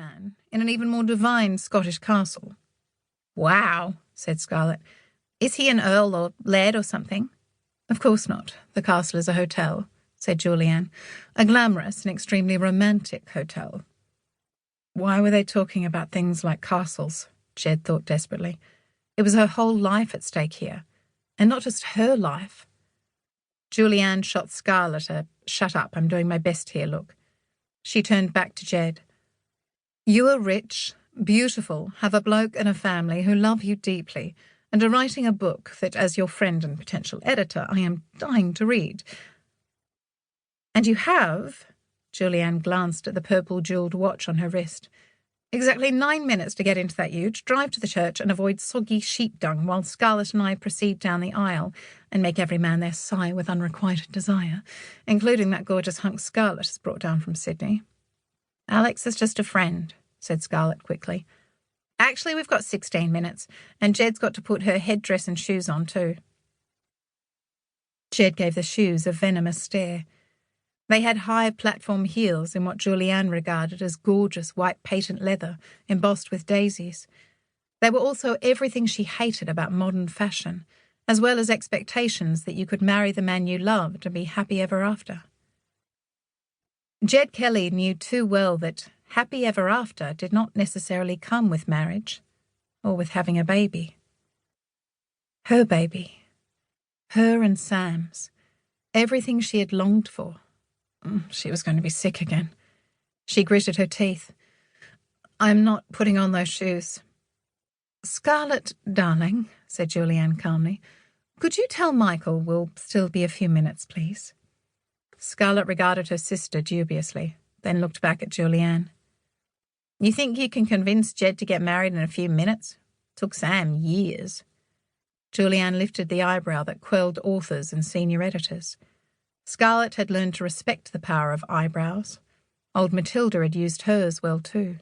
man in an even more divine Scottish castle. Wow, said Scarlett. Is he an earl or laird or something? Of course not. The castle is a hotel, said Julianne. A glamorous and extremely romantic hotel. Why were they talking about things like castles? Jed thought desperately. It was her whole life at stake here, and not just her life. Julianne shot Scarlett a "shut up, I'm doing my best here" look. She turned back to Jed. You are rich, beautiful, have a bloke and a family who love you deeply, and are writing a book that, as your friend and potential editor, I am dying to read. And you have, Julianne glanced at the purple jewelled watch on her wrist, exactly 9 minutes to get into that ute, drive to the church and avoid soggy sheep dung while Scarlett and I proceed down the aisle and make every man there sigh with unrequited desire, including that gorgeous hunk Scarlett has brought down from Sydney. Alex is just a friend, said Scarlett quickly. Actually, we've got 16 minutes, and Jed's got to put her headdress and shoes on too. Jed gave the shoes a venomous stare. They had high platform heels in what Julianne regarded as gorgeous white patent leather embossed with daisies. They were also everything she hated about modern fashion, as well as expectations that you could marry the man you loved and be happy ever after. Jed Kelly knew too well that happy ever after did not necessarily come with marriage or with having a baby. Her baby. Her and Sam's. Everything she had longed for. She was going to be sick again. She gritted her teeth. I'm not putting on those shoes. Scarlett, darling, said Julianne calmly, could you tell Michael we'll still be a few minutes, please? Scarlett regarded her sister dubiously, then looked back at Julianne. You think you can convince Jed to get married in a few minutes? Took Sam years. Julianne lifted the eyebrow that quelled authors and senior editors. Scarlett had learned to respect the power of eyebrows. Old Matilda had used hers well too.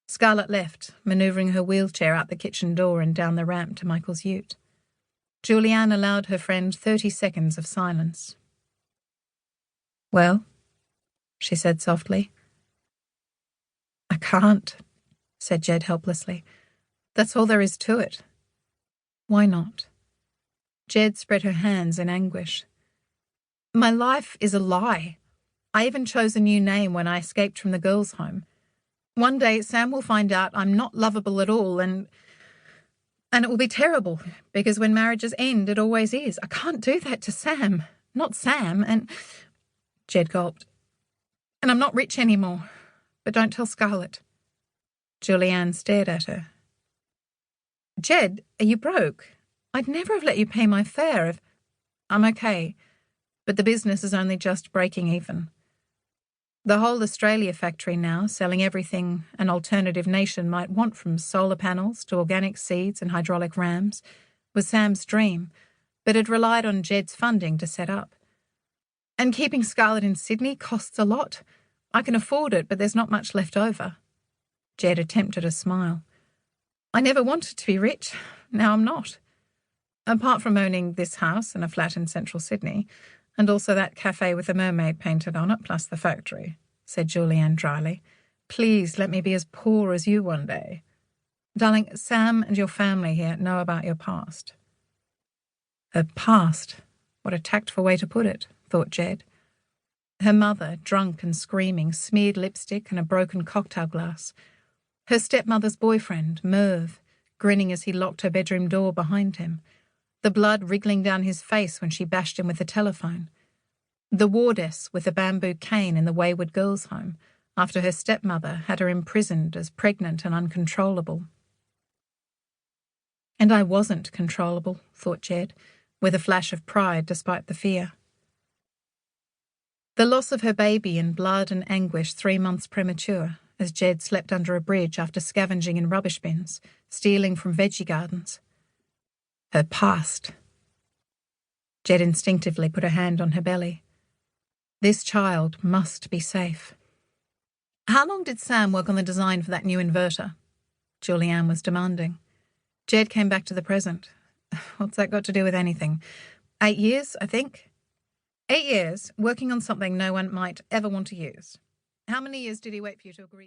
Scarlett left, manoeuvring her wheelchair out the kitchen door and down the ramp to Michael's ute. Julianne allowed her friend 30 seconds of silence. Well, she said softly. I can't, said Jed helplessly. That's all there is to it. Why not? Jed spread her hands in anguish. My life is a lie. I even chose a new name when I escaped from the girls' home. One day Sam will find out I'm not lovable at all, and it will be terrible, because when marriages end, it always is. I can't do that to Sam. Not Sam, and... Jed gulped. And I'm not rich anymore. But don't tell Scarlett. Julianne stared at her. Jed, are you broke? I'd never have let you pay my fare if... I'm okay, but the business is only just breaking even. The whole Australia factory now, selling everything an alternative nation might want from solar panels to organic seeds and hydraulic rams, was Sam's dream, but had relied on Jed's funding to set up. And keeping Scarlett in Sydney costs a lot. I can afford it, but there's not much left over. Jed attempted a smile. I never wanted to be rich. Now I'm not. Apart from owning this house and a flat in central Sydney, and also that cafe with a mermaid painted on it, plus the factory, said Julianne dryly. Please let me be as poor as you one day. Darling, Sam and your family here know about your past. Her past? What a tactful way to put it, thought Jed. Her mother, drunk and screaming, smeared lipstick and a broken cocktail glass. Her stepmother's boyfriend, Merv, grinning as he locked her bedroom door behind him. The blood wriggling down his face when she bashed him with the telephone. The wardess with a bamboo cane in the wayward girls' home, after her stepmother had her imprisoned as pregnant and uncontrollable. And I wasn't controllable, thought Jed, with a flash of pride despite the fear. The loss of her baby in blood and anguish 3 months premature, as Jed slept under a bridge after scavenging in rubbish bins, stealing from veggie gardens. Her past. Jed instinctively put a hand on her belly. This child must be safe. How long did Sam work on the design for that new inverter? Julianne was demanding. Jed came back to the present. What's that got to do with anything? 8 years, I think. 8 years, working on something no one might ever want to use. How many years did he wait for you to agree to?